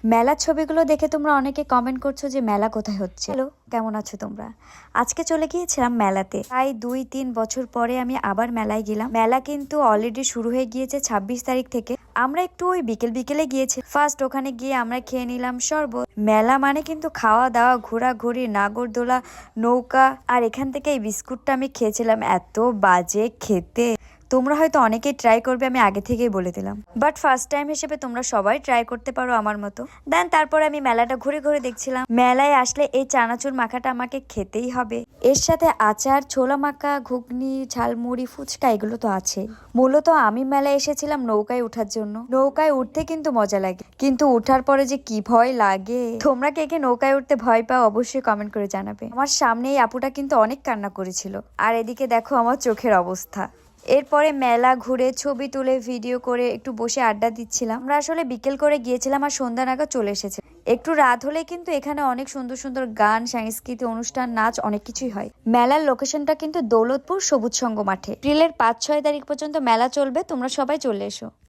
মেলার ছবিগুলো দেখে তোমরা অনেকে কমেন্ট করছো যে মেলা কোথায় হচ্ছে। হ্যালো, কেমন আছো তোমরা? আজকে চলে গিয়েছিলাম মেলাতে। প্রায় 2-3 বছর পরে আমি আবার মেলায় গেলাম। মেলা কিন্তু অলরেডি শুরু হয়ে গিয়েছে 26 তারিখ থেকে। আমরা একটু ওই বিকেলে গিয়েছি। ফার্স্ট ওখানে গিয়ে আমরা খেয়ে নিলাম শরবত। মেলা মানে কিন্তু খাওয়া দাওয়া, ঘোরাঘুরি, নাগরদোলা, নৌকা। আর এখান থেকে এই বিস্কুটটা আমি খেয়েছিলাম, এত বাজে খেতে। তোমরা হয়তো অনেকেই ট্রাই করবে, আমি আগে থেকেই বলে দিলাম। বাট ফার্স্ট টাইম হিসেবে তোমরা সবাই ট্রাই করতে পারো আমার মতো। দেন তারপরে আমি মেলাটা ঘুরে ঘুরে দেখছিলাম। মেলায় আসলে এই চানাচুর মাখাটা আমাকে খেতেই হবে। এর সাথে আচার, ছোলা মাখা, ঘুগনি, ঝালমুড়ি, ফুচকা এগুলো তো আছে। মূলত আমি মেলায় এসেছিলাম নৌকায় ওঠার জন্য। নৌকায় উঠতে কিন্তু মজা লাগে, কিন্তু উঠার পরে যে কি ভয় লাগে। তোমরা কে কে নৌকায় উঠতে ভয় পাও অবশ্যই কমেন্ট করে জানাবে। আমার সামনে এই আপুটা কিন্তু অনেক কান্না করেছিল। আর এদিকে দেখো আমার চোখের অবস্থা। এরপরে মেলা ঘুরে ছবি তুলে ভিডিও করে একটু বসে আড্ডা দিচ্ছিলাম। আমরা আসলে বিকেল করে গিয়েছিলাম আর সন্ধ্যা নাগাদ চলে এসেছে। একটু রাত হলে কিন্তু এখানে অনেক সুন্দর সুন্দর গান, সাংস্কৃতিক অনুষ্ঠান, নাচ অনেক কিছুই হয়। মেলার লোকেশনটা কিন্তু দৌলতপুর সবুজ সংঘ মাঠে। এপ্রিলের 5-6 তারিখ পর্যন্ত মেলা চলবে, তোমরা সবাই চলে এসো।